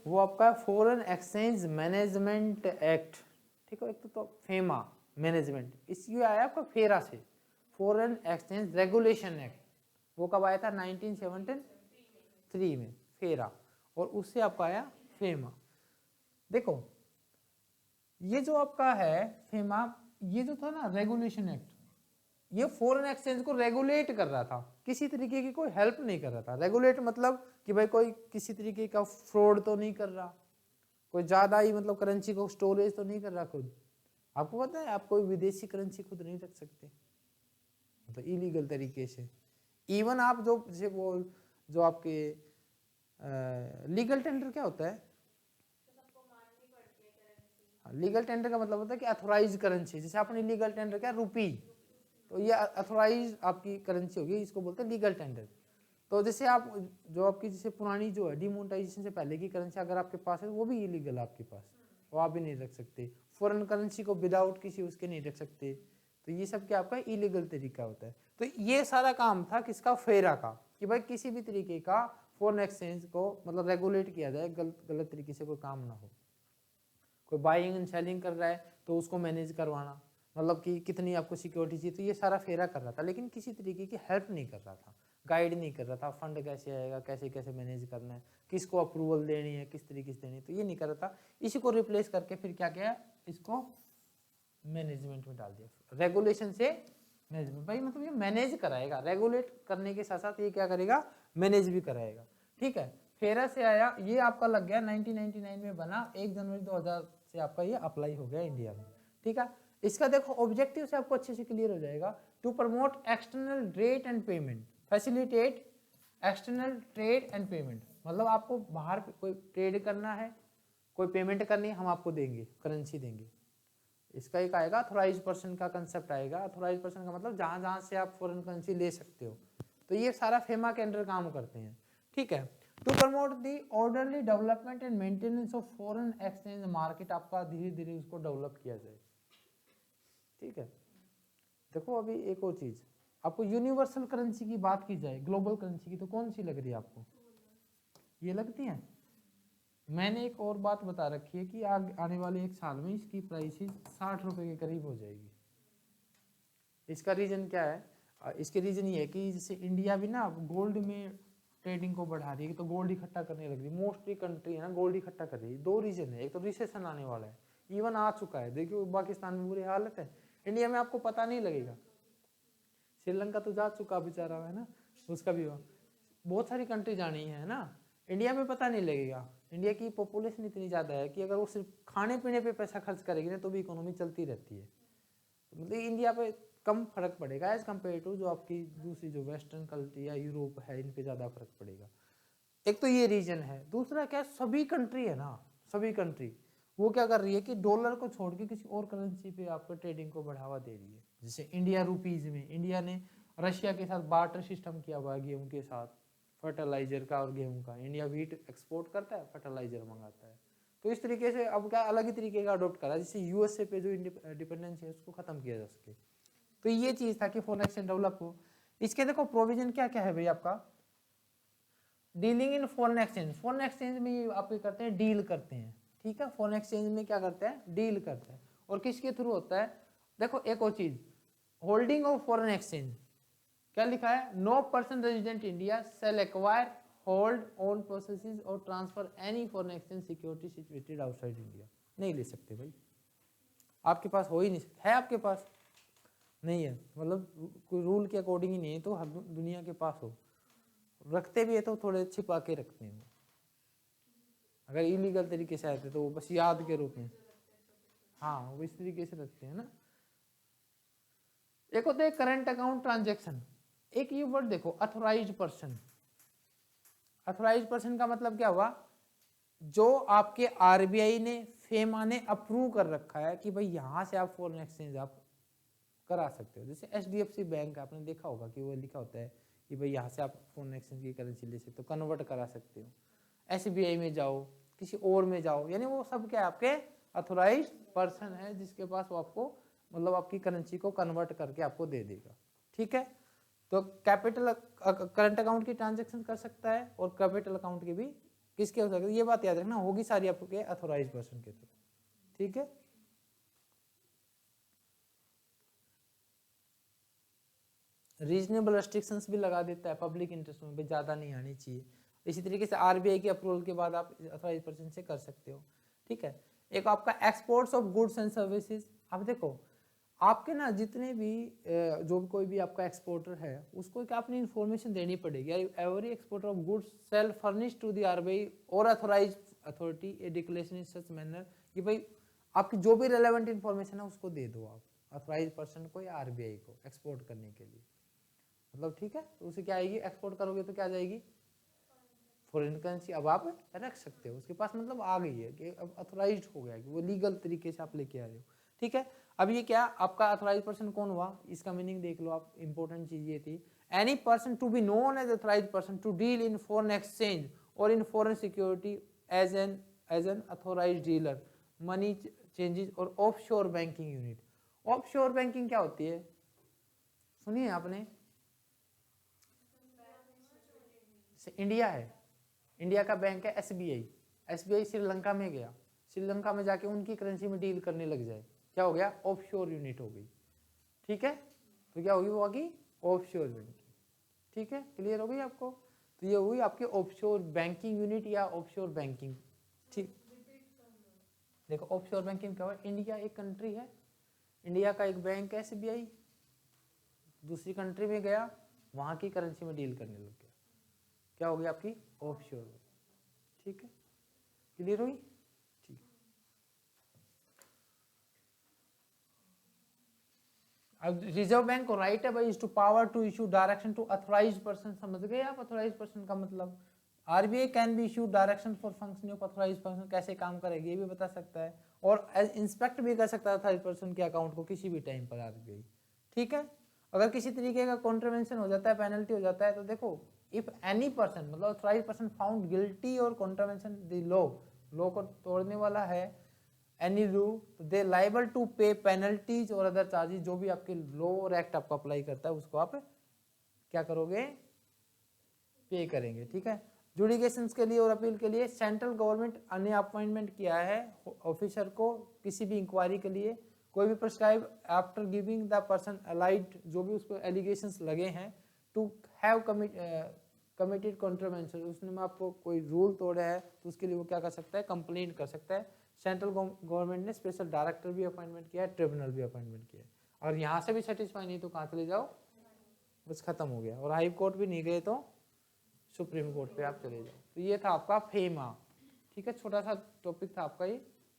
वो आपका foreign exchange management act, ठीक है। एक तो फेमा मैनेजमेंट, इसलिए आया आपका फेरा से, फॉरेन एक्सचेंज रेगुलेशन एक्ट। वो कब आया था? 1973 में फेरा, और उससे आपका आया फेमा। देखो ये जो आपका है फेमा, ये जो था ना रेगुलेशन एक्ट, ये फॉरेन एक्सचेंज को रेगुलेट कर रहा था, किसी तरीके की कोई हेल्प नहीं कर रहा था। रेगुलेट मतलब कि भाई कोई किसी तरीके का फ्रॉड तो नहीं कर रहा, कोई ज्यादा ही मतलब करेंसी को स्टोरेज तो नहीं कर रहा खुद। आपको पता है आप कोई विदेशी करेंसी खुद नहीं रख सकते, मतलब इलीगल तरीके से। इवन आप जो जैसे वो जो आपके लीगल टेंडर क्या होता है? लीगल टेंडर का मतलब होता है कि अथोराइज करेंसी, जैसे आपने लीगल टेंडर क्या रुपी, तो ये अथोराइज आपकी करेंसी होगी, इसको बोलते हैं लीगल टेंडर। तो जैसे आप जो आपकी जैसे पुरानी जो है डिमोनेटाइजेशन से पहले की करेंसी अगर आपके पास है वो भी इलीगल आपके पास, वो आप भी नहीं रख सकते। फॉरेन करेंसी को विदाउट किसी उसके नहीं रख सकते, तो ये सब क्या आपका इलीगल तरीका होता है। तो ये सारा काम था किसका? फेरा का, कि भाई किसी भी तरीके का फॉरेन एक्सचेंज को मतलब रेगुलेट किया जाए, गलत तरीके से कोई काम ना हो। कोई बाइंग एंड सेलिंग कर रहा है तो उसको मैनेज करवाना, मतलब कि कितनी आपको सिक्योरिटी चाहिए, तो ये सारा फेरा कर रहा था, लेकिन किसी तरीके की हेल्प नहीं कर रहा था, गाइड नहीं कर रहा था, फंड कैसे आएगा, कैसे कैसे मैनेज करना है, किसको अप्रूवल देनी है, किस तरीके से देनी है, तो ये नहीं कर रहा था। इसी को रिप्लेस करके फिर क्या किया, इसको मैनेजमेंट में डाल दिया, रेगुलेशन से मैनेजमेंट। भाई मतलब ये मैनेज कराएगा, रेगुलेट करने के साथ साथ ये क्या करेगा, मैनेज भी कराएगा, ठीक है। फेरा से आया, ये आपका लग गया 1999 में बना, 1 जनवरी 2000 से आपका ये अप्लाई हो गया इंडिया में, ठीक है। इसका देखो ऑब्जेक्टिव से आपको अच्छे से क्लियर हो जाएगा, to promote external trade and payment, facilitate external trade and payment, मतलब आपको बाहर कोई ट्रेड करना है, कोई पेमेंट करनी है, हम आपको देंगे, करेंसी देंगे। इसका एक आएगा अथोराइज पर्सन का कंसेप्ट आएगा। अथोराइज पर्सन का मतलब जहां जहां से आप फॉरेन करेंसी ले सकते हो, तो ये सारा फेमा के अंडर काम करते हैं, ठीक है। To promote the orderly development and maintenance of foreign exchange market, आपका धीरे धीरे उसको डेवलप किया जाए, ठीक है। देखो अभी एक और चीज, आपको यूनिवर्सल करेंसी की बात की जाए, ग्लोबल करेंसी की, तो कौन सी लग रही है आपको? ये लगती है। मैंने एक और बात बता रखी है कि आने वाले 1 साल में इसकी प्राइसेस 60 रुपए के करीब हो जाएगी। इसका रीजन क्या है? इसके रीजन ये है कि जैसे इंडिया भी ना गोल्ड में ट्रेडिंग को बढ़ा रही है, तो गोल्ड इकट्ठा करने लग रही है, मोस्टली कंट्री है ना गोल्ड इकट्ठा कर रही है। 2 रीजन है, एक तो रिसेशन आने वाला है, इवन आ चुका है, देखियो पाकिस्तान में बुरी हालत है, इंडिया में आपको पता नहीं लगेगा, श्रीलंका तो जा चुका बेचारा है ना, उसका भी हुआ, बहुत सारी कंट्री जानी है ना, इंडिया में पता नहीं लगेगा। इंडिया की पॉपुलेशन इतनी ज़्यादा है कि अगर वो सिर्फ खाने पीने पे पैसा खर्च करेगी ना तो भी इकोनॉमी चलती रहती है, मतलब इंडिया पे कम फर्क पड़ेगा एज कम्पेयर टू जो आपकी दूसरी जो वेस्टर्न कंट्री या यूरोप है, इन पे ज़्यादा फर्क पड़ेगा। एक तो ये रीजन है। दूसरा क्या, सभी कंट्री है ना, सभी कंट्री वो क्या कर रही है कि डॉलर को छोड़ के किसी और करेंसी पे आपको ट्रेडिंग को बढ़ावा दे रही है। जैसे इंडिया रुपीज में, इंडिया ने रशिया के साथ बार्टर सिस्टम किया हुआ है गेहूं के साथ, फर्टिलाइजर का और गेहूं का। इंडिया व्हीट एक्सपोर्ट करता है, फर्टिलाइजर मंगाता है, तो इस तरीके से अब क्या अलग ही तरीके का अडोप्ट करा, जिससे यूएसए पे जो डिपेंडेंस है उसको खत्म किया जा सके। तो ये चीज था कि फॉरेन एक्सचेंज डेवलप हो। इसके देखो प्रोविजन क्या क्या है भाई आपका, dealing in foreign exchange, foreign exchange में आप क्या करते हैं, डील करते हैं, ठीक है। फॉरेन एक्सचेंज में क्या करते हैं, डील करते हैं, और किसके थ्रू होता है? देखो एक और चीज, होल्डिंग ऑफ फॉरेन एक्सचेंज क्या लिखा है, no person resident India shall acquire, hold, own, processes और transfer any foreign exchange security situated outside India. नहीं ले सकते भाई, आपके पास हो ही नहीं सकता, है आपके पास नहीं है, मतलब कोई रूल के अकॉर्डिंग ही नहीं है, तो हर दुनिया के पास हो, रखते भी है तो थोड़े छिपा के रखते हैं, अगर इलीगल तरीके से आते तो वो बस याद के रूप में, हाँ वो इस तरीके से रखते हैं ना। एक होता है करंट अकाउंट ट्रांजेक्शन, एक ये वर्ड देखो अथोराइज पर्सन। अथोराइज पर्सन का मतलब क्या हुआ, जो आपके आरबीआई ने, फेमा ने अप्रूव कर रखा है कि भाई यहां से आप फॉरेन एक्सचेंज आप करा सकते हो। जैसे एचडीएफसी बैंक आपने देखा होगा कि वो लिखा होता है कि भाई यहाँ से आप फॉरेन एक्सचेंज की करेंसी ले सकते हो, कन्वर्ट करा सकते हो। एसबीआई में जाओ, किसी और में जाओ, यानी वो सब क्या आपके अथोराइज पर्सन है, जिसके पास वो आपको मतलब आपकी करेंसी को कन्वर्ट करके आपको दे देगा, ठीक है। तो कैपिटल करंट अकाउंट की ट्रांजेक्शन कर सकता है और कैपिटल अकाउंट की भी किसके हो सकता है, ये बात याद रखना, होगी सारी आपके अथोराइज पर्सन के थ्रू। ठीक है, रीजनेबल रेस्ट्रिक्शंस भी लगा देता है पब्लिक इंटरेस्ट में, भाई ज़्यादा नहीं आनी चाहिए। इसी तरीके से आरबीआई के अप्रूवल के बाद आप अथोराइज पर्सन से कर सकते हो। ठीक है, एक आपका exports of goods and services. अब देखो आपके ना जितने भी जो कोई भी आपका एक्सपोर्टर है उसको क्या अपनी इन्फॉर्मेशन देनी पड़ेगी। Every exporter of goods shall furnish to the RBI और authorised authority a declaration in such manner कि भाई आपकी जो भी रेलेवेंट इन्फॉर्मेशन है उसको दे दो आप अथोराइज पर्सन को या आरबीआई को एक्सपोर्ट करने के लिए। मतलब ठीक है, तो उसे क्या आएगी, एक्सपोर्ट करोगे तो क्या जाएगी, फॉरेन करेंसी। अब आप रख सकते हो उसके पास, मतलब आ गई है कि अब अथोराइज्ड हो गया कि वो लीगल तरीके से आप लेके आ रहे हो। ठीक है, अब ये क्या आपका अथोराइज पर्सन कौन हुआ, इसका मीनिंग देख लो आप, इंपॉर्टेंट चीज ये थी, any person to be known as authorised person to deal in foreign exchange और in foreign security as an authorised dealer, money changers और offshore banking unit. Offshore banking क्या होती है, सुनिए आपने, इंडिया है, इंडिया का बैंक है एसबीआई, एसबीआई श्रीलंका में गया, श्रीलंका में जाके उनकी करेंसी में डील करने लग जाए, क्या हो गया, ऑफशोर यूनिट हो गई। ठीक है, तो क्या होगी, वो होगी ऑफशोर बैंकिंग। ठीक है, क्लियर हो गई आपको, तो ये हुई आपकी ऑफशोर बैंकिंग यूनिट या ऑफशोर बैंकिंग। ठीक, देखो ऑफशोर बैंकिंग क्या हुआ, इंडिया एक कंट्री है, इंडिया का एक बैंक है एसबीआई, दूसरी कंट्री में गया, वहां की करेंसी में डील करने लग गया, क्या हो गई आपकी ऑफशोर। ठीक है, क्लियर हुई। ठीक, अब रिजर्व बैंक को राइट है भाई is to power to issue direction to authorised person. समझ गए आप अथोराइज्ड पर्सन का मतलब, RBI can be issue direction for functioning of authorised person, कैसे काम करेगी ये भी बता सकता है, और इंस्पेक्ट भी कर सकता है अथोराइज्ड पर्सन के अकाउंट को किसी भी टाइम पर आरबीआई। ठीक है, अगर किसी तरीके का कॉन्ट्रवेंशन हो जाता है, पेनल्टी हो जाता है, तो देखो इफ एनी पर्सन मतलब अथोराइज्ड पर्सन फाउंड गिल्टी और कॉन्ट्रवेंशन द लॉ को तोड़ने वाला है any rule, they liable to pay penalties और अदर चार्जेस, जो भी आपके लॉ और एक्ट आपको अप्लाई करता है उसको आप क्या करोगे, पे करेंगे। ठीक है, जुडिकेशंस के लिए और अपील के लिए सेंट्रल गवर्नमेंट अन्य अपॉइंटमेंट किया है ऑफिसर को किसी भी इंक्वायरी के लिए, कोई भी prescribe after giving the person allied, जो भी उसको एलिगेशंस लगे हैं टू हैव कमिटेड कॉन्ट्रवेंशन, उसने में आपको कोई रूल तोड़ा है तो उसके लिए वो क्या कर सकता है, कंप्लेंट कर सकता है। सेंट्रल गवर्नमेंट ने स्पेशल डायरेक्टर भी अपॉइंटमेंट किया है, ट्रिब्यूनल भी अपॉइंटमेंट किया है, और यहाँ से भी सेटिस्फाई नहीं तो कहाँ चले जाओ, बस खत्म हो गया, और हाई कोर्ट भी नहीं गए तो सुप्रीम कोर्ट पे आप चले जाओ। तो ये था आपका फेमा। ठीक है, छोटा सा टॉपिक था आपका ये।